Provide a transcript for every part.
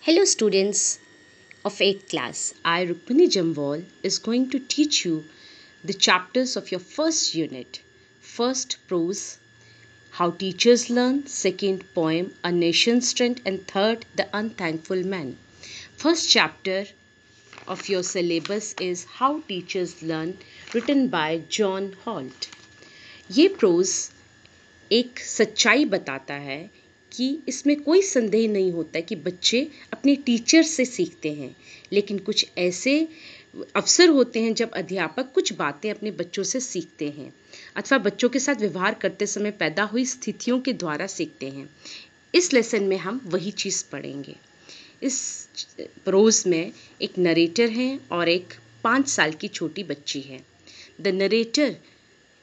Hello students of 8th class. I Rukmini Jamwal is going to teach you the chapters of your first unit. First prose, how teachers learn, second poem, a nation's strength, and third the unthankful man. First chapter of your syllabus is how teachers learn, written by John Holt. ये pros एक सच्चाई बताता है कि इसमें कोई संदेह नहीं होता कि बच्चे अपने टीचर से सीखते हैं, लेकिन कुछ ऐसे अवसर होते हैं जब अध्यापक कुछ बातें अपने बच्चों से सीखते हैं अथवा बच्चों के साथ व्यवहार करते समय पैदा हुई स्थितियों के द्वारा सीखते हैं। इस लेसन में हम वही चीज़ पढ़ेंगे। इस प्रोज में एक नरेटर है और एक 5 साल की छोटी बच्ची है। The narrator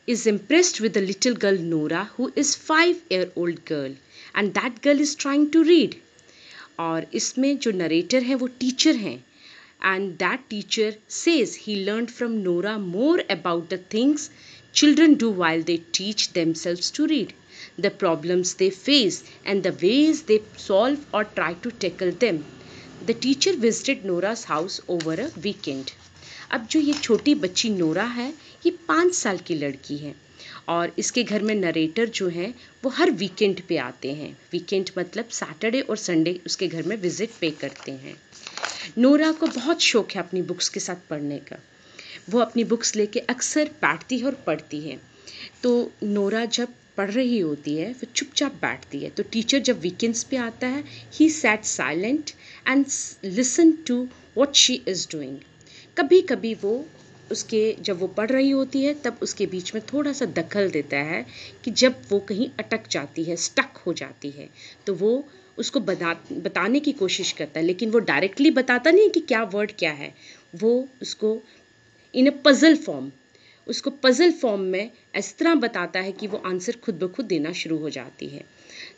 is impressed with the little girl Nora, who is 5-year-old girl, and that girl is trying to read. और इसमें जो नरेटर है वो टीचर हैं, and that teacher says he learned from Nora more about the things children do while they teach themselves to read, the problems they face and the ways they solve or try to tackle them. The teacher visited Nora's house over a weekend. अब जो ये छोटी बच्ची Nora है, ये 5 साल की लड़की है और इसके घर में नरेटर जो हैं वो हर वीकेंड पे आते हैं। वीकेंड मतलब सैटरडे और संडे उसके घर में विजिट पे करते हैं। नोरा को बहुत शौक है अपनी बुक्स के साथ पढ़ने का। वो अपनी बुक्स लेके अक्सर बैठती है और पढ़ती है। तो नोरा जब पढ़ रही होती है वो चुपचाप बैठती है। तो टीचर जब वीकेंड्स पे आता है, he sat silent and listen to what she is doing. कभी कभी वो उसके जब वो पढ़ रही होती है तब उसके बीच में थोड़ा सा दखल देता है कि जब वो कहीं अटक जाती है, स्टक हो जाती है, तो वो उसको बताने की कोशिश करता है, लेकिन वो डायरेक्टली बताता नहीं कि क्या वर्ड क्या है। वो उसको इन अ पजल फॉर्म में इस तरह बताता है कि वो आंसर खुद ब खुद देना शुरू हो जाती है।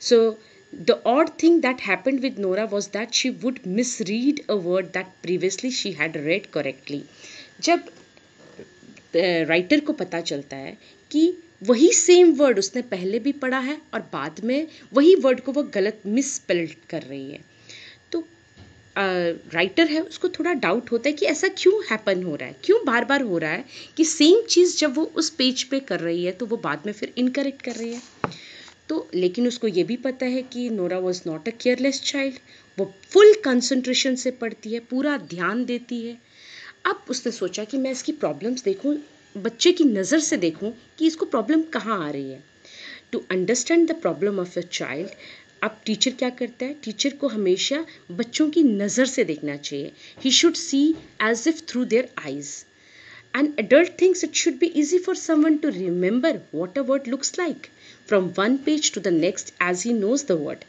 सो the odd thing that happened with Nora was that she would misread a word that previously she had read correctly. जब राइटर को पता चलता है कि वही सेम वर्ड उसने पहले भी पढ़ा है और बाद में वही वर्ड को वो गलत मिसस्पेल्ड कर रही है, तो राइटर है उसको थोड़ा डाउट होता है कि ऐसा क्यों हैपन हो रहा है, क्यों बार बार हो रहा है कि सेम चीज़ जब वो उस पेज पे कर रही है तो वो बाद में फिर इनकरेक्ट कर रही है। तो लेकिन उसको ये भी पता है कि Nora was not a careless child. वो फुल कंसंट्रेशन से पढ़ती है, पूरा ध्यान देती है। अब उसने सोचा कि मैं इसकी प्रॉब्लम्स देखूं, बच्चे की नज़र से देखूं कि इसको प्रॉब्लम कहाँ आ रही है। To understand the problem of a child, अब टीचर क्या करता है, टीचर को हमेशा बच्चों की नज़र से देखना चाहिए। He should see as if through their eyes. An adult thinks it should be easy for someone to remember what a word looks like from one page to the next as he knows the word.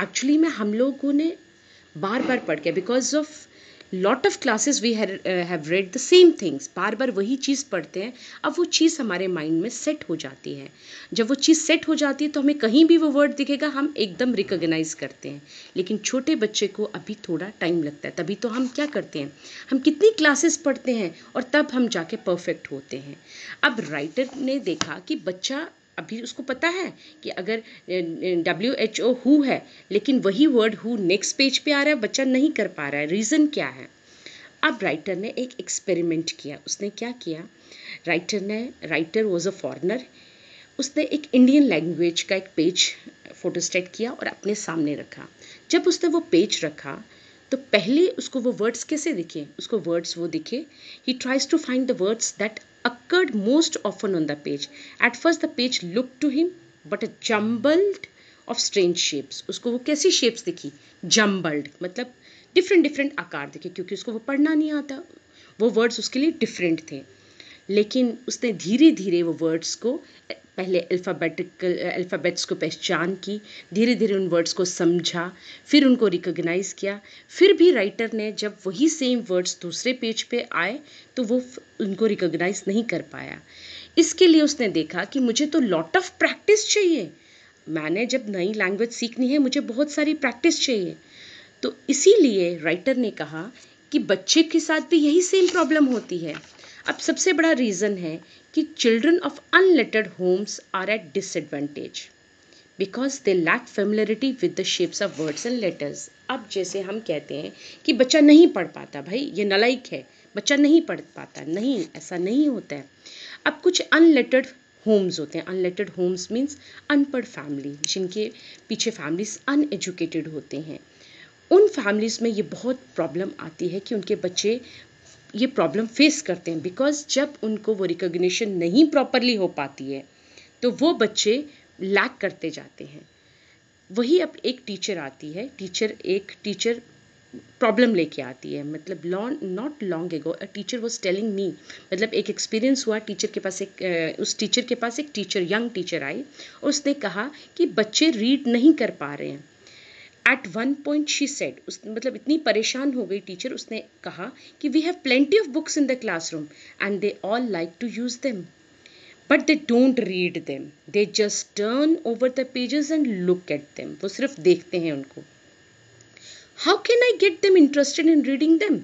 Actually में हम लोगों ने बार बार पढ़ के because of lot of classes we have read the same things, बार बार वही चीज़ पढ़ते हैं। अब वो चीज़ हमारे माइंड में सेट हो जाती है। जब वो चीज़ सेट हो जाती है तो हमें कहीं भी वो वर्ड दिखेगा हम एकदम रिकॉग्नाइज करते हैं, लेकिन छोटे बच्चे को अभी थोड़ा टाइम लगता है। तभी तो हम क्या करते हैं, हम कितनी क्लासेस पढ़ते हैं और तब हम जाके परफेक्ट होते हैं। अब राइटर ने देखा कि बच्चा अभी उसको पता है कि अगर WHO हु है, लेकिन वही वर्ड हु नेक्स्ट पेज पे आ रहा है, बच्चा नहीं कर पा रहा है, रीज़न क्या है। अब राइटर ने एक एक्सपेरिमेंट किया। उसने क्या किया, राइटर वॉज अ फॉरेनर। उसने एक इंडियन लैंग्वेज का एक पेज फोटोस्टेट किया और अपने सामने रखा। जब उसने वो पेज रखा तो पहले उसको वो वर्ड्स कैसे दिखे, उसको वर्ड्स वो दिखे, he tries to find the words that occurred most often on the page. At first the page looked to him but a jumbled of strange shapes. उसको वो कैसी shapes दिखी, jumbled मतलब different आकार दिखे, क्योंकि उसको वो पढ़ना नहीं आता, वो words उसके लिए different थे। लेकिन उसने धीरे धीरे वो वर्ड्स को पहले अल्फ़ाबेट्स को पहचान की, धीरे धीरे उन वर्ड्स को समझा, फिर उनको रिकॉग्नाइज़ किया। फिर भी राइटर ने जब वही सेम वर्ड्स दूसरे पेज पे आए तो वो उनको रिकॉग्नाइज़ नहीं कर पाया। इसके लिए उसने देखा कि मुझे तो लॉट ऑफ प्रैक्टिस चाहिए, मैंने जब नई लैंग्वेज सीखनी है मुझे बहुत सारी प्रैक्टिस चाहिए। तो इसीलिए राइटर ने कहा कि बच्चे के साथ भी यही सेम प्रॉब्लम होती है। अब सबसे बड़ा रीज़न है कि children of unlettered homes are at disadvantage. because they lack familiarity with the shapes of words and letters. अब जैसे हम कहते हैं कि बच्चा नहीं पढ़ पाता, भाई ये नालायक है, बच्चा नहीं पढ़ पाता, नहीं, ऐसा नहीं होता है। अब कुछ अनलेटर्ड होम्स होते हैं। अनलेटर्ड होम्स मीन्स अनपढ़ फैमिली, जिनके पीछे फैमिलीज अनएजुकेटेड होते हैं। उन फैमिलीज़ में ये बहुत प्रॉब्लम आती है कि उनके बच्चे ये प्रॉब्लम फेस करते हैं, बिकॉज जब उनको वो रिकॉग्निशन नहीं प्रॉपरली हो पाती है तो वो बच्चे लैक करते जाते हैं। वही अब एक टीचर आती है, एक टीचर प्रॉब्लम लेके आती है। मतलब not long ago a teacher was telling me, मतलब एक एक्सपीरियंस हुआ, टीचर के पास उस टीचर के पास एक यंग टीचर आई और उसने कहा कि बच्चे रीड नहीं कर पा रहे हैं। At one point she said, मतलब इतनी परेशान हो गई टीचर, उसने कहा कि we have plenty of books in the classroom and they all like to use them but they don't read them, they just turn over the pages and look at them. वो सिर्फ देखते हैं उनको। How can I get them interested in reading them?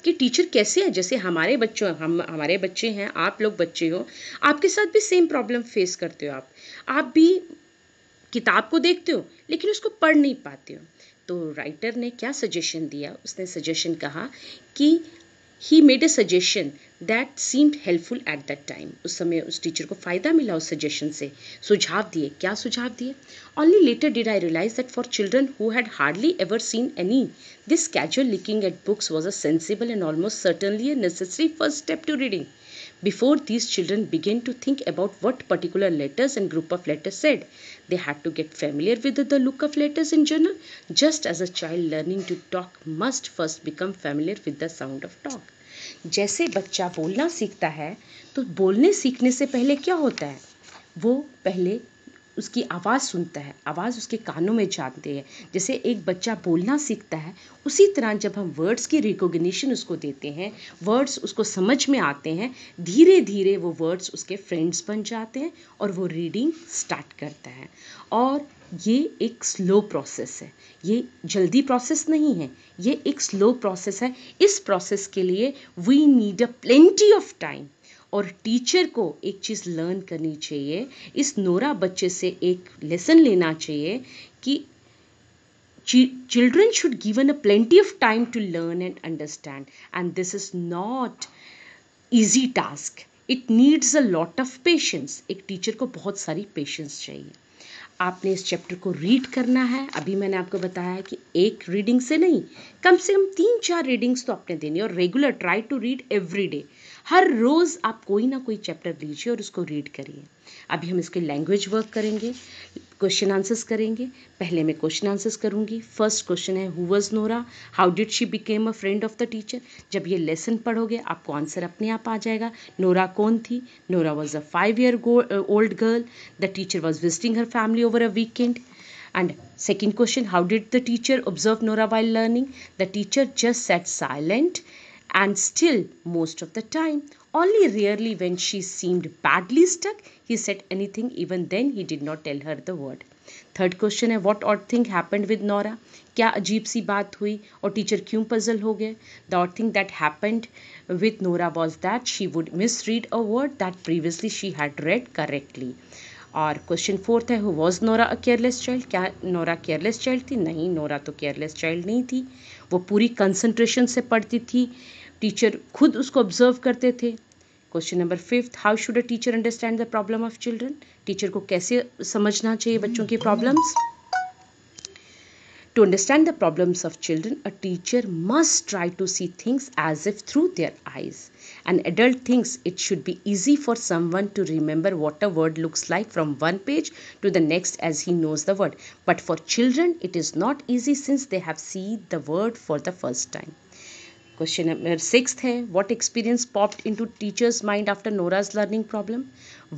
कि teacher कैसे है, जैसे हमारे बच्चे हैं, आप लोग बच्चे हो, आपके साथ भी सेम प्रॉब्लम फेस करते हो। आप भी किताब को देखते हो लेकिन उसको पढ़ नहीं पाते हो। तो राइटर ने क्या सजेशन दिया? उसने सजेशन कहा कि he made a suggestion that seemed helpful at that time. उस समय उस टीचर को फ़ायदा मिला उस सजेशन से। सुझाव दिए। क्या सुझाव दिए? Only later did I realise that for children who had hardly ever seen any, this casual looking at books was a sensible and almost certainly a necessary first step to reading. Before these children began to think about what particular letters and group of letters said, they had to get familiar with the look of letters in general, just as a child learning to talk must first become familiar with the sound of talk. जैसे बच्चा बोलना सीखता है तो बोलने सीखने से पहले क्या होता है? वो पहले उसकी आवाज़ सुनता है, आवाज़ उसके कानों में जाती है। जैसे एक बच्चा बोलना सीखता है, उसी तरह जब हम वर्ड्स की रिकॉग्निशन उसको देते हैं, वर्ड्स उसको समझ में आते हैं, धीरे धीरे वो वर्ड्स उसके फ्रेंड्स बन जाते हैं और वो रीडिंग स्टार्ट करता है। और ये एक स्लो प्रोसेस है, ये जल्दी प्रोसेस नहीं है, ये एक स्लो प्रोसेस है। इस प्रोसेस के लिए we need a plenty of time. और टीचर को एक चीज़ लर्न करनी चाहिए, इस नोरा बच्चे से एक लेसन लेना चाहिए कि children should given a plenty of time to learn and understand, and this is not easy task. It needs a lot of patience. एक टीचर को बहुत सारी पेशेंस चाहिए। आपने इस चैप्टर को रीड करना है। अभी मैंने आपको बताया है कि एक रीडिंग से नहीं, कम से कम 3-4 रीडिंग्स तो आपने देनी है। और regular try to read every day. हर रोज़ आप कोई ना कोई चैप्टर लीजिए और उसको रीड करिए। अभी हम इसके लैंग्वेज वर्क करेंगे, क्वेश्चन आंसर्स करेंगे। पहले मैं क्वेश्चन आंसर्स करूंगी। फर्स्ट क्वेश्चन है, who was Nora, how did she became a friend of the teacher. जब ये लेसन पढ़ोगे आपको आंसर अपने आप आ जाएगा। नोरा कौन थी? Nora was a 5-year old girl. The teacher was visiting her family over a weekend. And second question, how did the teacher observe Nora while learning? The teacher just sat silent and still most of the time. Only rarely when she seemed badly stuck, he said anything. Even then, he did not tell her the word. Third question है, what odd thing happened with Nora? क्या अजीब सी बात हुई और teacher क्यों puzzle हो गए? The odd thing that happened with Nora was that she would misread a word that previously she had read correctly. और क्वेश्चन फोर्थ है, who was Nora a careless child? क्या नोरा केयरलेस चाइल्ड थी? नहीं, Nora तो careless child नहीं थी। वो पूरी कंसंट्रेशन से पढ़ती थी, टीचर खुद उसको ऑब्जर्व करते थे। Question number fifth, how should a teacher understand the problem of children? Teacher को कैसे समझना चाहिए बच्चों की problems? To understand the problems of children, a teacher must try to see things as if through their eyes. An adult thinks it should be easy for someone to remember what a word looks like from one page to the next as he knows the word. But for children, it is not easy since they have seen the word for the first time. Question number 6 है, what experience popped into teacher's mind after Nora's learning problem?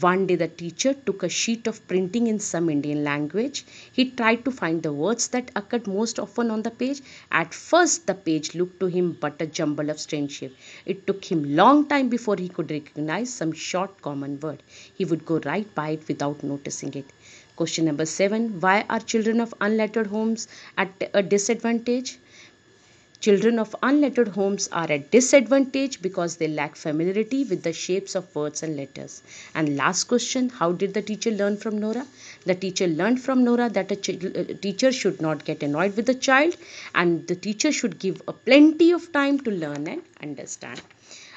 One day the teacher took a sheet of printing in some Indian language. He tried to find the words that occurred most often on the page. At first the page looked to him but a jumble of strange shape. It took him long time before he could recognize some short common word. He would go right by it without noticing it. Question number 7, why are children of unlettered homes at a disadvantage? Children of unlettered homes are at disadvantage because they lack familiarity with the shapes of words and letters. And last question, how did the teacher learn from Nora? The teacher learned from Nora that a teacher should not get annoyed with the child, and the teacher should give a plenty of time to learn and understand.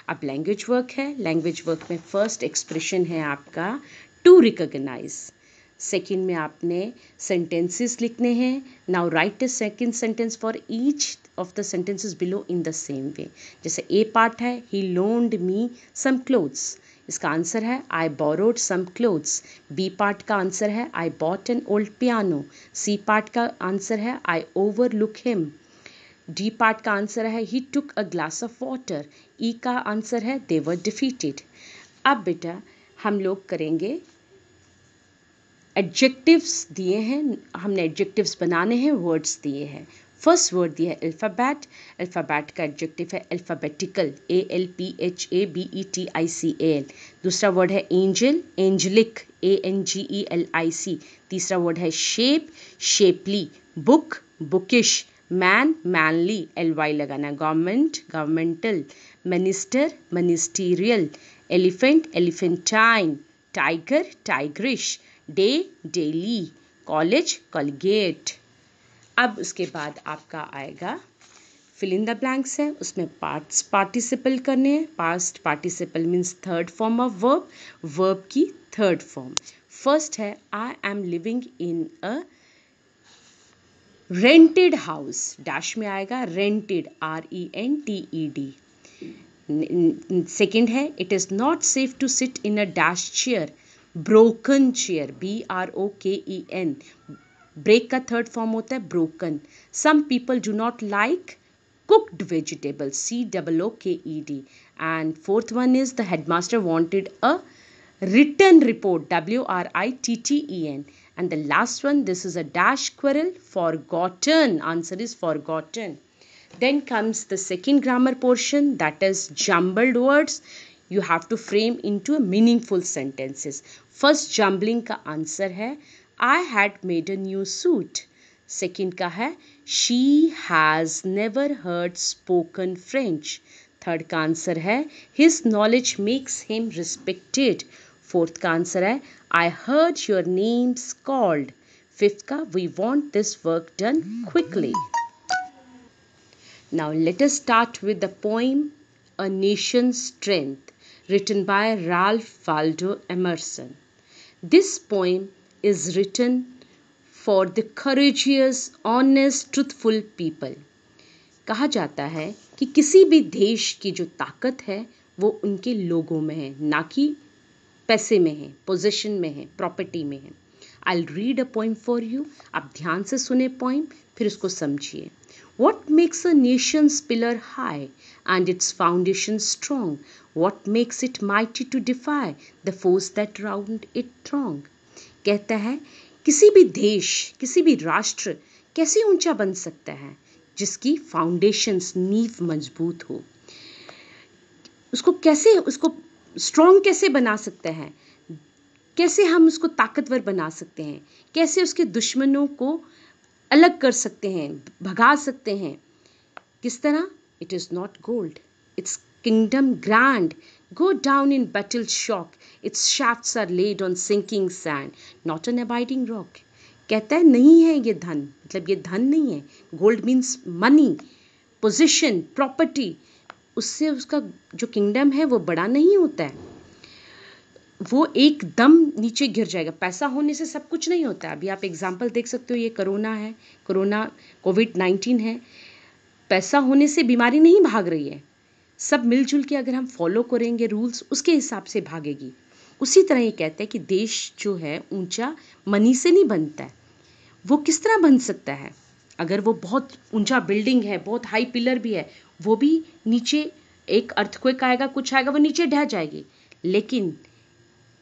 अब language work है. Language work में first expression है आपका to recognise. Second में आपने sentences लिखने हैं. Now right a second sentence for each of the sentences below in the same way. जैसे ए पार्ट है, ही लोन्ड मी सम क्लोथ्स. इसका आंसर है I borrowed some clothes. B part का आंसर है I bought an old piano. C part का answer है I overlook him. D part का answer है he took a glass of water. E का आंसर है दे वर डिफीटेड. अब बेटा हम लोग करेंगे एडजेक्टिव्स दिए हैं, हमने एडजेक्टिव्स बनाने हैं, वर्ड्स दिए हैं. फर्स्ट वर्ड दिया है अल्फ़ाबेट. अल्फ़ाबेट का एडजेक्टिव है अल्फ़ाबेटिकल, ALPHABETICAL. दूसरा वर्ड है एंजल, एंजलिक, ANGELIC. तीसरा वर्ड है shape, shapely. Book, bookish. Man, manly, LY लगाना. Government, governmental. Minister, ministerial. Elephant, elephantine. Tiger, tigrish. Day, daily. College, Colgate. अब उसके बाद आपका आएगा फिल इन द ब्लैंक्स है, उसमें पार्ट्स पार्टिसिपल करने हैं. Past participle means third form of verb, verb की थर्ड फॉर्म. फर्स्ट है I am living in a rented house. Dash में आएगा रेंटेड, RENTED. सेकेंड है it is not safe to sit in a dash chair, broken chair, BROKEN. Break का third form होता है broken. Some people do not like cooked vegetables, COOKED. And fourth one is the headmaster wanted a written report, WRITTEN. And the last one, this is a dash squirrel, forgotten. Answer is forgotten. Then comes the second grammar portion, that is jumbled words. You have to frame into a meaningful sentences. First jumbling का answer है I had made a new suit. Second का है she has never heard spoken French. Third का answer है his knowledge makes him respected. Fourth का answer है I heard your names called. Fifth का we want this work done quickly. Now let us start with the poem A Nation's Strength, written by Ralph Waldo Emerson. This poem is written for the courageous, honest, truthful people. कहा जाता है कि किसी भी देश की जो ताकत है वो उनके लोगों में है, ना कि पैसे में है, पोजीशन में है, प्रॉपर्टी में है. I'll read a poem for you. आप ध्यान से सुने पोइम, फिर उसको समझिए. What makes a nation's pillar high and its foundation strong? What makes it mighty to defy the foes that round it throng? कहता है किसी भी देश, किसी भी राष्ट्र कैसे ऊंचा बन सकता है जिसकी फाउंडेशंस, नींव मजबूत हो. उसको स्ट्रॉन्ग कैसे बना सकते हैं, कैसे हम उसको ताकतवर बना सकते हैं, कैसे उसके दुश्मनों को अलग कर सकते हैं, भगा सकते हैं. किस तरह? It is not gold, it's kingdom grand, go down in battle shock, its shafts are laid on sinking sand, not an abiding rock. कहता है नहीं है ये धन, मतलब ये धन नहीं है. Gold means money, position, property. उससे उसका जो किंगडम है वो बड़ा नहीं होता है, वो एकदम नीचे गिर जाएगा. पैसा होने से सब कुछ नहीं होता है. अभी आप एग्जाम्पल देख सकते हो, ये कोरोना है, कोविड-19 है. पैसा होने से बीमारी नहीं भाग रही है. सब मिलजुल के अगर हम फॉलो करेंगे रूल्स, उसके हिसाब से भागेगी. उसी तरह ये कहते हैं कि देश जो है ऊंचा मनी से नहीं बनता है. वो किस तरह बन सकता है? अगर वो बहुत ऊंचा बिल्डिंग है, बहुत हाई पिलर भी है, वो भी नीचे एक अर्थक्वेक आएगा, कुछ आएगा, वो नीचे ढह जाएगी. लेकिन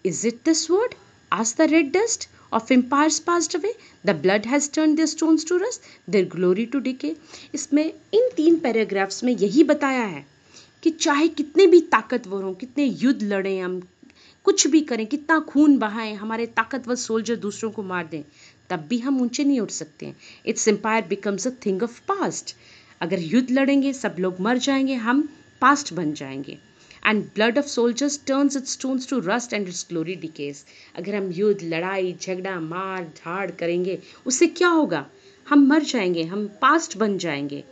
is it this word? As the red dust of empires passed away, the blood has turned their stones to rust, their glory to decay. इसमें इन 3 पैराग्राफ्स में यही बताया है कि चाहे कितने भी ताकतवर हों, कितने युद्ध लड़ें हम, कुछ भी करें, कितना खून बहाएं, हमारे ताकतवर सोल्जर दूसरों को मार दें, तब भी हम ऊंचे नहीं उठ सकते हैं. Its empire becomes a thing of past. अगर युद्ध लड़ेंगे सब लोग मर जाएंगे, हम पास्ट बन जाएंगे। And blood of soldiers turns its stones to rust and its glory decays. अगर हम युद्ध, लड़ाई झगड़ा, मार धाड़ करेंगे, उससे क्या होगा? हम मर जाएंगे, हम पास्ट बन जाएंगे।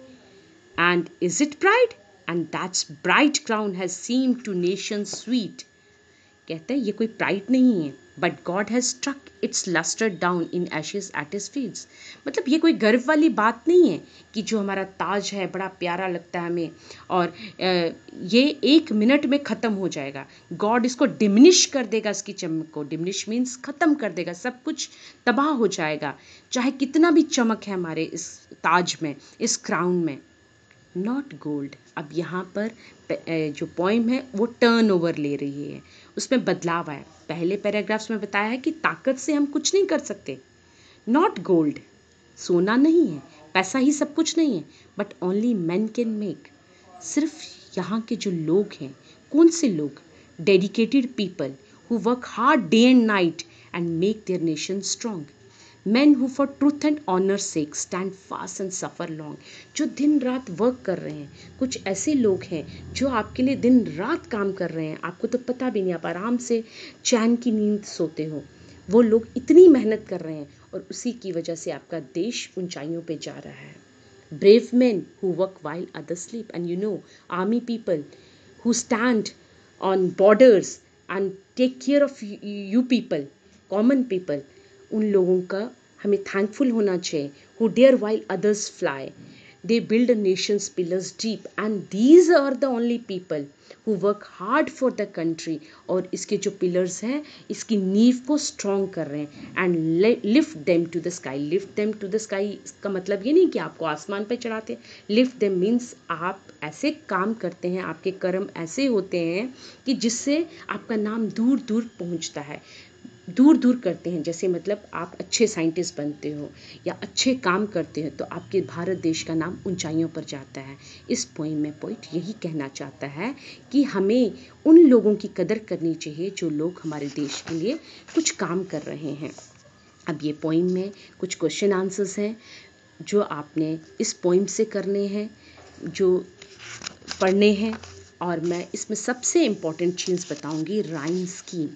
And is it pride? And that's bright crown has seemed to nations sweet. कहते हैं ये कोई प्राइड नहीं है, but God has struck its lustre down in ashes at his feets. मतलब ये कोई गर्व वाली बात नहीं है कि जो हमारा ताज है बड़ा प्यारा लगता है हमें और ये 1 मिनट में ख़त्म हो जाएगा। गॉड इसको डिमिनिश कर देगा, इसकी चमक को। डिमिनिश मीन्स ख़त्म कर देगा, सब कुछ तबाह हो जाएगा, चाहे कितना भी चमक है हमारे इस ताज में, इस क्राउन में। Not gold. अब यहाँ पर जो पोइम है वो टर्न ओवर ले रही है, उसमें बदलाव आया। पहले पैराग्राफ्स में बताया है कि ताकत से हम कुछ नहीं कर सकते। नॉट गोल्ड, सोना नहीं है, पैसा ही सब कुछ नहीं है, but only man can make. सिर्फ यहाँ के जो लोग हैं, कौन से लोग? Dedicated people who work hard day and night and make their nation strong. Men who for truth and honor's sake stand fast and suffer long। जो दिन रात वर्क कर रहे हैं, कुछ ऐसे लोग हैं जो आपके लिए दिन रात काम कर रहे हैं, आपको तो पता भी नहीं, आप आराम से चैन की नींद सोते हो। वो लोग इतनी मेहनत कर रहे हैं और उसी की वजह से आपका देश ऊंचाइयों पे जा रहा है। Brave men who work while others sleep, and you know, army people who stand on borders and take care of you people, common people, उन लोगों का हमें थैंकफुल होना चाहिए। Who dare while others fly, they build a nation's pillars deep, and these are the only people who work hard for the country. और इसके जो pillars हैं, इसकी नींव को स्ट्रॉन्ग कर रहे हैं। And lift them to the sky. Lift them to the sky इसका मतलब ये नहीं कि आपको आसमान पे चढ़ाते हैं। लिफ्ट देम मीन्स आप ऐसे काम करते हैं, आपके कर्म ऐसे होते हैं कि जिससे आपका नाम दूर दूर पहुंचता है, दूर दूर करते हैं। जैसे मतलब आप अच्छे साइंटिस्ट बनते हो या अच्छे काम करते हो तो आपके भारत देश का नाम ऊंचाइयों पर जाता है। इस पोइम में पोइट यही कहना चाहता है कि हमें उन लोगों की कदर करनी चाहिए जो लोग हमारे देश के लिए कुछ काम कर रहे हैं। अब ये पोइम में कुछ क्वेश्चन आंसर्स हैं जो आपने इस पोइम से करने हैं, जो पढ़ने हैं। और मैं इसमें सबसे इम्पॉर्टेंट चीज़ बताऊंगी, राइम स्कीम।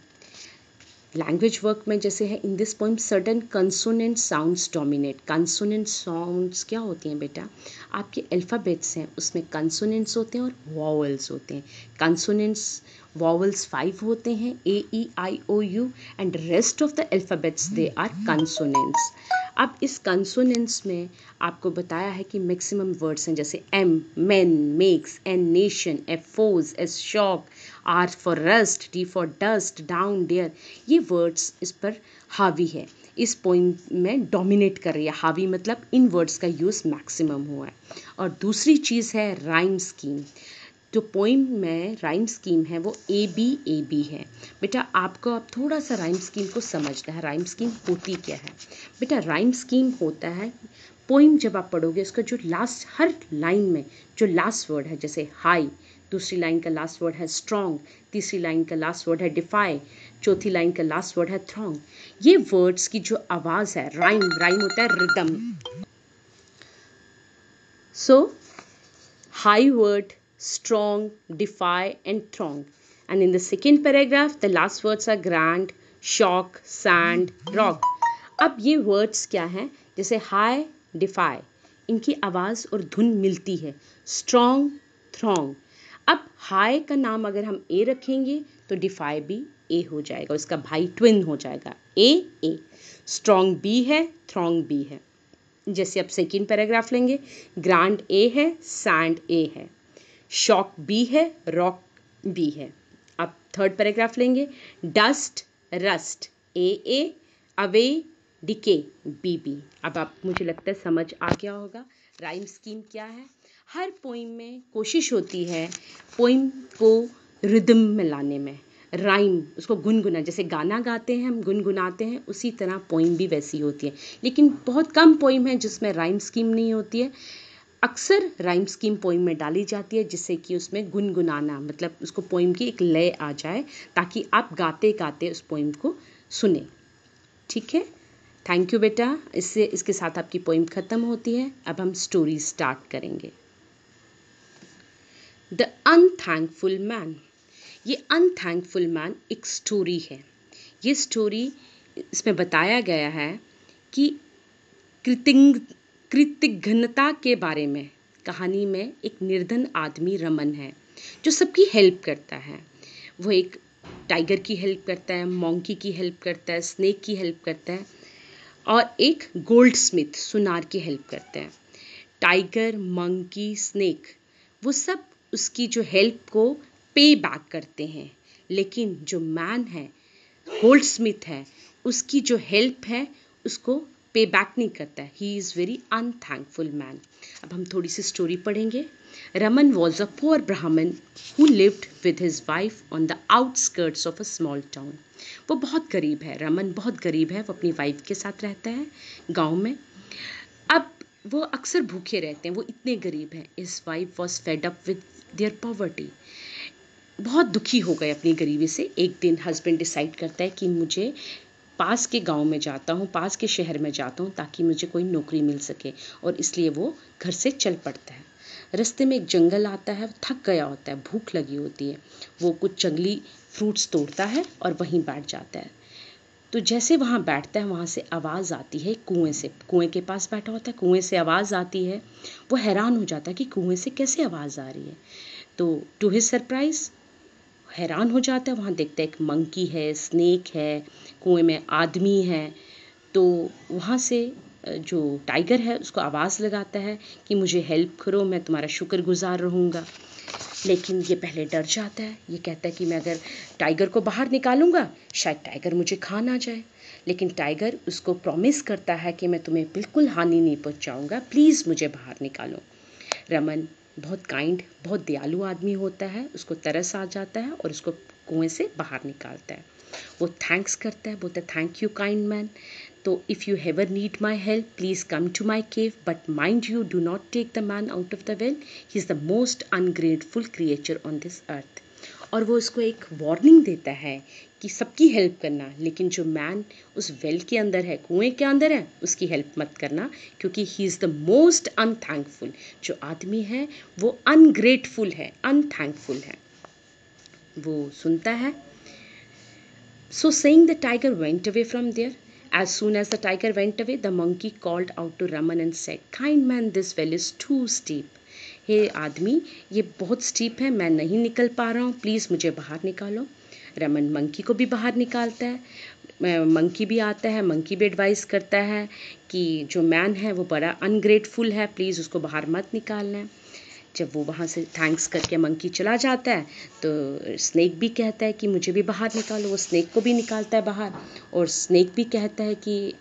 लैंग्वेज वर्क में जैसे है, in this poem certain consonant sounds dominate. Consonant sounds क्या होती हैं बेटा? आपके अल्फ़ाबेट्स हैं, उसमें कंसोनेंट्स होते हैं और वॉवल्स होते हैं। कंसोनेंट्स वॉवल्स 5 होते हैं, AEIOU, and rest of the alphabets they are consonants. अब इस कंसोनेंट्स में आपको बताया है कि मैक्सिमम वर्ड्स हैं, जैसे M men, makes, N nation, F foes, S shock, R for rust, D for dust, down, dare। ये वर्ड्स इस पर हावी है, इस पोइम में डोमिनेट कर रही है। हावी मतलब इन वर्ड्स का यूज़ मैक्सिमम हुआ है। और दूसरी चीज़ है राइम स्कीम। जो पोइम में राइम स्कीम है वो ABAB है। बेटा आपको अब थोड़ा सा राइम स्कीम को समझना है। राइम स्कीम होती क्या है? बेटा राइम स्कीम होता है, पोइम जब आप पढ़ोगे उसका जो लास्ट, हर लाइन में जो लास्ट वर्ड है, जैसे हाई, दूसरी लाइन का लास्ट वर्ड है स्ट्रॉन्ग, तीसरी लाइन का लास्ट वर्ड है डिफाई, चौथी लाइन का लास्ट वर्ड है थ्रॉन्ग। ये वर्ड्स की जो आवाज़ है, राइम, राइम होता है rhythm. So high word, strong, defy, and throng. And in the second paragraph, the last words are grand, shock, sand, rock. अब ये words क्या हैं? जैसे high, defy, इनकी आवाज़ और धुन मिलती है। strong, throng। अब high का नाम अगर हम A रखेंगे तो defy भी A हो जाएगा, उसका भाई ट्विन हो जाएगा, A। strong B है, throng B है। जैसे अब सेकेंड पैराग्राफ लेंगे, ग्रांड A है, सैंड A है, शॉक बी है, रॉक बी है। अब थर्ड पैराग्राफ लेंगे, dust, rust, AA, away, decay, BB। अब आप, मुझे लगता है समझ आ गया होगा राइम स्कीम क्या है। हर पोइम में कोशिश होती है पोइम को रिदम में लाने में, राइम, उसको गुनगुना, जैसे गाना गाते हैं हम गुनगुनाते हैं, उसी तरह पोइम भी वैसी होती है। लेकिन बहुत कम पोइम है जिसमें राइम स्कीम नहीं होती है। अक्सर राइम स्कीम पोइम में डाली जाती है जिससे कि उसमें गुनगुनाना, मतलब उसको पोइम की एक लय आ जाए ताकि आप गाते गाते उस पोइम को सुने। ठीक है, थैंक यू बेटा। इसके साथ आपकी पोइम ख़त्म होती है। अब हम स्टोरी स्टार्ट करेंगे। The unthankful man. ये अनथैंकफुल मैन एक स्टोरी है। ये स्टोरी, इसमें बताया गया है कि कृतज्ञता के बारे में। कहानी में एक निर्धन आदमी रमन है जो सबकी हेल्प करता है। वो एक टाइगर की हेल्प करता है, मंकी की हेल्प करता है, स्नेक की हेल्प करता है और एक गोल्ड स्मिथ सुनार की हेल्प करता है। टाइगर, मंकी, स्नेक वो सब उसकी जो हेल्प को पे बैक करते हैं, लेकिन जो मैन है, गोल्ड स्मिथ है, उसकी जो हेल्प है उसको पे बैक नहीं करता है। He is very unthankful man. अब हम थोड़ी सी स्टोरी पढ़ेंगे। Raman was a poor Brahmin who lived with his wife on the outskirts of a small town. वो बहुत गरीब है, रमन बहुत गरीब है। वो अपनी वाइफ के साथ रहता है गांव में। अब वो अक्सर भूखे रहते हैं, वो इतने गरीब हैं। His wife was fed up with their poverty. बहुत दुखी हो गए अपनी गरीबी से। एक दिन हस्बैंड डिसाइड करता है कि मुझे पास के गांव में जाता हूँ, पास के शहर में जाता हूँ ताकि मुझे कोई नौकरी मिल सके, और इसलिए वो घर से चल पड़ता है। रास्ते में एक जंगल आता है। वो थक गया होता है, भूख लगी होती है। वो कुछ जंगली फ्रूट्स तोड़ता है और वहीं बैठ जाता है। तो जैसे वहाँ बैठता है, वहाँ से आवाज़ आती है कुएं से। कुएं के पास बैठा होता है, कुएं से आवाज़ आती है। वो हैरान हो जाता है कि कुएं से कैसे आवाज़ आ रही है। तो टू हिज सरप्राइज हैरान हो जाता है। वहाँ देखता है एक मंकी है, स्नेक है, कुएं में आदमी है। तो वहाँ से जो टाइगर है उसको आवाज़ लगाता है कि मुझे हेल्प करो, मैं तुम्हारा शुक्रगुजार रहूँगा। लेकिन ये पहले डर जाता है। ये कहता है कि मैं अगर टाइगर को बाहर निकालूंगा शायद टाइगर मुझे खा ना जाए। लेकिन टाइगर उसको प्रॉमिस करता है कि मैं तुम्हें बिल्कुल हानि नहीं पहुंचाऊंगा, प्लीज़ मुझे बाहर निकालो। रमन बहुत काइंड, बहुत दयालु आदमी होता है। उसको तरस आ जाता है और उसको कुएं से बाहर निकालता है। वो थैंक्स करता है, बोलता है थैंक यू काइंड मैन। तो if you ever need my help please come to my cave, but mind you do not take the man out of the well, he is the most ungrateful creature on this earth. और वो उसको एक warning देता है कि सबकी help करना, लेकिन जो मैन उस वेल के अंदर है, कुएं के अंदर है, उसकी हेल्प मत करना, क्योंकि ही इज़ द मोस्ट अनथैंकफुल। जो आदमी है वो अनग्रेटफुल है, अनथैंकफुल है। वो सुनता है। So saying, the tiger went away from there. As soon as the tiger went away, the monkey called out to Raman and said, "Kind man, this well is too steep." हे आदमी, ये बहुत steep है, मैं नहीं निकल पा रहा हूँ, प्लीज़ मुझे बाहर निकालो। रमन मंकी को भी बाहर निकालता है। मंकी भी आता है, मंकी भी एडवाइस करता है कि जो मैन है वो बड़ा अनग्रेटफुल है, प्लीज़ उसको बाहर मत निकालना है। जब वो वहाँ से थैंक्स करके मंकी चला जाता है तो स्नेक भी कहता है कि मुझे भी बाहर निकालो। वो स्नेक को भी निकालता है बाहर, और स्नेक भी कहता है कि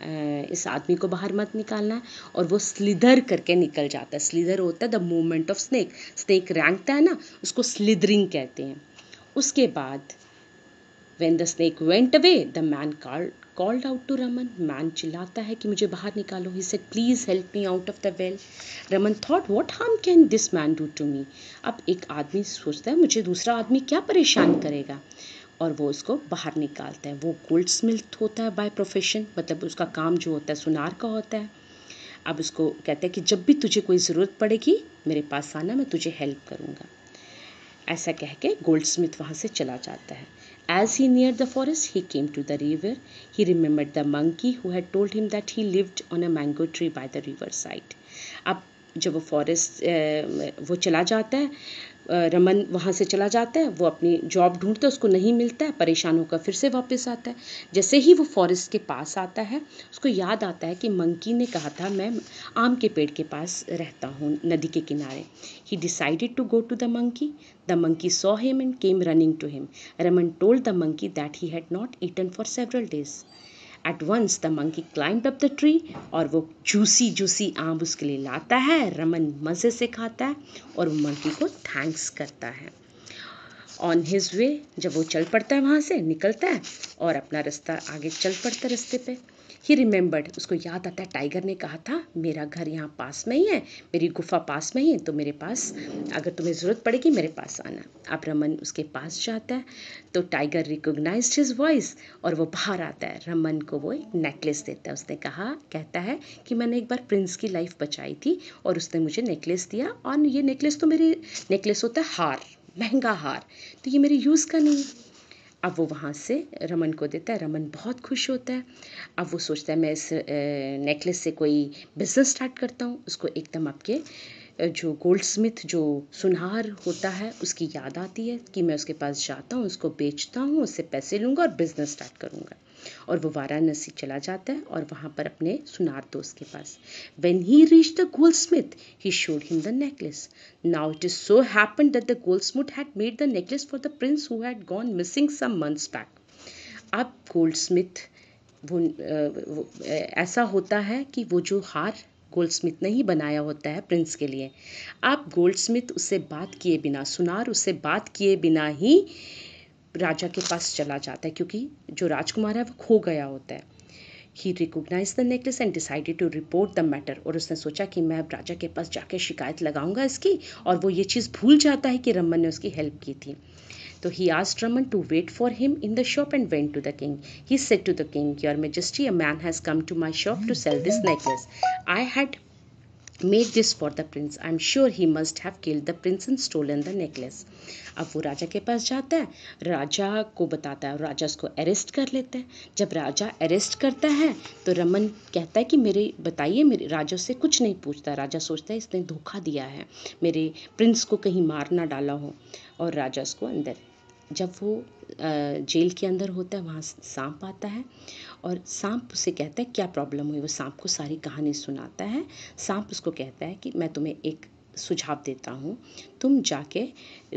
इस आदमी को बाहर मत निकालना है, और वो स्लिदर करके निकल जाता है। स्लिदर होता है the movement of snake. Snake रेंगता है ना, उसको स्लिदरिंग कहते हैं। उसके बाद When the snake went away, the man called out to Raman. Man चिल्लाता है कि मुझे बाहर निकालो. He said, please help me out of the well. Raman thought, what harm can this man do to me? अब एक आदमी सोचता है मुझे दूसरा आदमी क्या परेशान करेगा, और वो उसको बाहर निकालता है। वो गोल्ड स्मिथ होता है बाय प्रोफेशन, मतलब उसका काम जो होता है सुनार का होता है। अब उसको कहता है कि जब भी तुझे कोई ज़रूरत पड़ेगी मेरे पास आना, मैं तुझे हेल्प करूँगा। ऐसा कह के गोल्ड स्मिथ वहाँ से चला जाता है। As he neared the forest, he came to the river. He remembered the monkey who had told him that he lived on a mango tree by the river side. अब जब वो forest वो चला जाता है, रमन वहाँ से चला जाता है, वो अपनी जॉब ढूंढता है, उसको नहीं मिलता है, परेशान होकर फिर से वापस आता है। जैसे ही वो फॉरेस्ट के पास आता है, उसको याद आता है कि मंकी ने कहा था मैं आम के पेड़ के पास रहता हूँ, नदी के किनारे। He decided to go to the monkey. The monkey saw him and came running to him. Raman told the monkey that he had not eaten for several days. At once the monkey climbed up the tree और वो juicy आम उसके लिए लाता है। रमन मज़े से खाता है और वो मंकी को थैंक्स करता है। ऑन हिज वे, जब वो चल पड़ता है, वहाँ से निकलता है और अपना रास्ता आगे चल पड़ता है रास्ते पे। ही रिमेंबर्ड, उसको याद आता है टाइगर ने कहा था मेरा घर यहाँ पास में ही है, मेरी गुफा पास में ही है, तो मेरे पास अगर तुम्हें ज़रूरत पड़ेगी मेरे पास आना। अब रमन उसके पास जाता है तो टाइगर रिकॉग्नाइज्ड हिज वॉइस और वो बाहर आता है। रमन को वो एक नेकलेस देता है। उसने कहता है कि मैंने एक बार प्रिंस की लाइफ बचाई थी और उसने मुझे नेकलेस दिया, और ये नेकलेस तो मेरी नेकलेस होता है हार, महंगा हार, तो ये मेरे यूज़ का नहीं। अब वो वहाँ से रमन को देता है। रमन बहुत खुश होता है। अब वो सोचता है मैं इस नेकलेस से कोई बिजनेस स्टार्ट करता हूँ। उसको एकदम आपके जो गोल्ड स्मिथ जो सुनार होता है उसकी याद आती है कि मैं उसके पास जाता हूँ, उसको बेचता हूँ, उससे पैसे लूँगा और बिजनेस स्टार्ट करूँगा। और वो वाराणसी चला जाता है और वहाँ पर अपने सुनार दोस्त के पास। When he reached the goldsmith, he showed him the necklace. Now it is so happened that the goldsmith had made the necklace for the prince who had gone missing some months back. अब Goldsmith वो ऐसा होता है कि वो जो हार Goldsmith ने ही बनाया होता है प्रिंस के लिए। अब गोल्डस्मिथ उससे बात किए बिना, सुनार उससे बात किए बिना ही राजा के पास चला जाता है, क्योंकि जो राजकुमार है वो खो गया होता है। He recognise the necklace and decided to report the matter, और उसने सोचा कि मैं अब राजा के पास जाके शिकायत लगाऊंगा इसकी, और वो ये चीज़ भूल जाता है कि रमन ने उसकी हेल्प की थी। तो he asked Raman to wait for him in the shop and went to the king. He said to the king, Your Majesty, a man has come to my shop to sell this necklace. I had made this for the prince. I am sure he must have killed the prince and stolen the necklace. अब वो राजा के पास जाता है, राजा को बताता है और राजा उसको अरेस्ट कर लेता है। जब राजा अरेस्ट करता है तो रमन कहता है कि मेरे बताइए, मेरे राजा से कुछ नहीं पूछता। राजा सोचता है इसने धोखा दिया है, मेरे प्रिंस को कहीं मार ना डाला हो, और राजा उसको अंदर, जब वो जेल के अंदर होता है वहाँ सांप आता है और सांप उसे कहता है क्या प्रॉब्लम हुई। वो सांप को सारी कहानी सुनाता है। सांप उसको कहता है कि मैं तुम्हें एक सुझाव देता हूँ, तुम जाके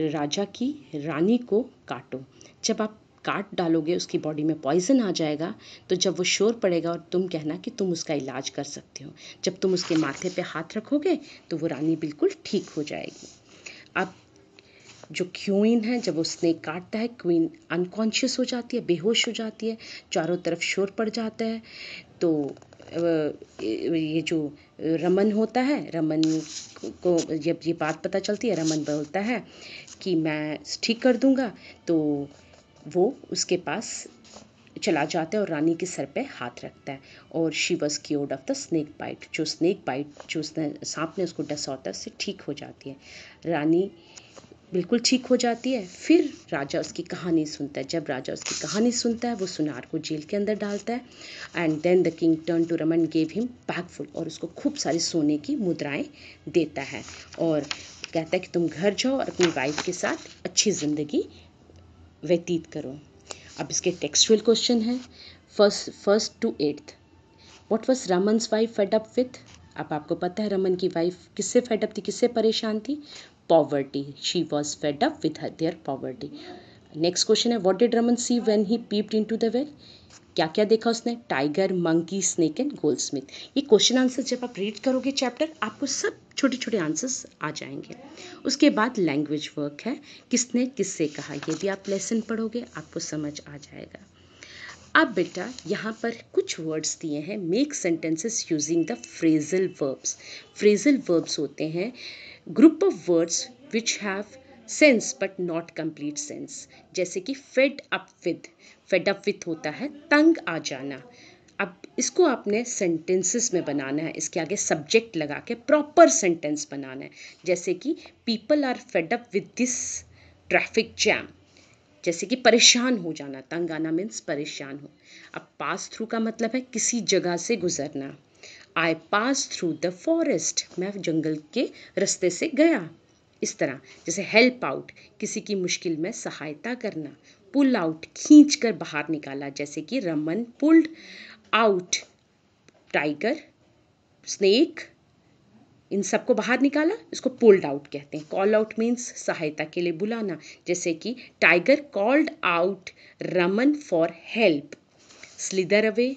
राजा की रानी को काटो। जब आप काट डालोगे उसकी बॉडी में पॉइजन आ जाएगा, तो जब वो शोर पड़ेगा और तुम कहना कि तुम उसका इलाज कर सकते हो। जब तुम उसके माथे पे हाथ रखोगे तो वो रानी बिल्कुल ठीक हो जाएगी। अब जो क्वीन है, जब वो स्नेक काटता है, क्वीन अनकॉन्शियस हो जाती है, बेहोश हो जाती है, चारों तरफ शोर पड़ जाता है। तो ये जो रमन होता है, रमन को जब ये बात पता चलती है, रमन बोलता है कि मैं ठीक कर दूंगा। तो वो उसके पास चला जाता है और रानी के सर पे हाथ रखता है, और she was cured of the snake bite. जो स्नेक बाइट जो उसने सांप ने उसको डसा होता है उससे ठीक हो जाती है। रानी बिल्कुल ठीक हो जाती है। फिर राजा उसकी कहानी सुनता है। जब राजा उसकी कहानी सुनता है वो सुनार को जेल के अंदर डालता है। And then the king turn to Raman, gave him bag full, और उसको खूब सारी सोने की मुद्राएं देता है और कहता है कि तुम घर जाओ और अपनी वाइफ के साथ अच्छी ज़िंदगी व्यतीत करो। अब इसके टेक्सचुअल क्वेश्चन है first to eighth. What was Raman's wife fed up with? अब आपको पता है रमन की वाइफ किससे फेड अप थी, किससे परेशान थी? Poverty. She was fed up with their poverty. Next question है what did Raman see when he peeped into the well? क्या क्या देखा उसने? Tiger, monkey, snake and goldsmith. ये क्वेश्चन आंसर जब आप रीड करोगे चैप्टर, आपको सब छोटे छोटे आंसर्स आ जाएंगे। उसके बाद लैंग्वेज वर्क है, किसने किससे कहा, ये भी आप लेसन पढ़ोगे, आपको समझ आ जाएगा। अब बेटा यहाँ पर कुछ वर्ड्स दिए हैं, make sentences using the phrasal verbs. Phrasal verbs होते हैं group of words which have sense but not complete sense. जैसे कि फेड अप विथ होता है तंग आ जाना। अब इसको आपने सेंटेंसेस में बनाना है, इसके आगे सब्जेक्ट लगा के प्रॉपर सेंटेंस बनाना है। जैसे कि people are fed up with this traffic jam, जैसे कि परेशान हो जाना, तंग आना मीन्स परेशान हो। अब पास थ्रू का मतलब है किसी जगह से गुजरना। आई पास थ्रू द फॉरेस्ट, मैं जंगल के रास्ते से गया। इस तरह जैसे हेल्प आउट, किसी की मुश्किल में सहायता करना। पुल आउट, खींच कर बाहर निकाला, जैसे कि Raman pulled out tiger, snake, इन सबको बाहर निकाला, इसको पुल्ड आउट कहते हैं। कॉल आउट मीन्स सहायता के लिए बुलाना, जैसे कि tiger called out Raman for help. Slither away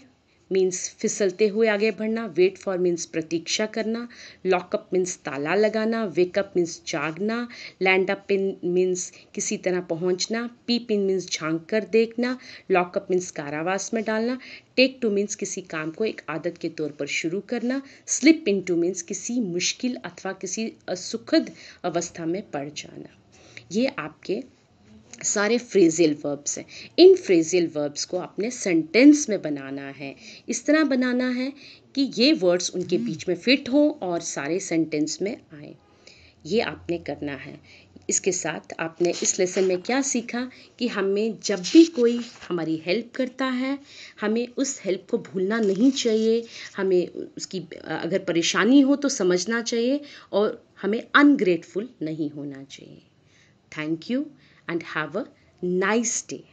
means फिसलते हुए आगे बढ़ना, वेट फॉर मीन्स प्रतीक्षा करना, लॉकअप मीन्स ताला लगाना, वेकअप मीन्स जागना, लैंड अप इन मीन्स किसी तरह पहुंचना, पीप इन मीन्स झांक कर देखना, लॉकअप मीन्स कारावास में डालना, टेक टू मीन्स किसी काम को एक आदत के तौर पर शुरू करना, स्लिप इन टू मीन्स किसी मुश्किल अथवा किसी असुखद अवस्था में पड़ जाना। ये आपके सारे फ्रेजियल वर्ब्स हैं। इन फ्रेजियल वर्ब्स को आपने सेंटेंस में बनाना है, इस तरह बनाना है कि ये वर्ड्स उनके बीच में फिट हों और सारे सेंटेंस में आए। ये आपने करना है। इसके साथ आपने इस लेसन में क्या सीखा कि हमें जब भी कोई हमारी हेल्प करता है, हमें उस हेल्प को भूलना नहीं चाहिए, हमें उसकी अगर परेशानी हो तो समझना चाहिए और हमें अनग्रेटफुल नहीं होना चाहिए। Thank you and have a nice day.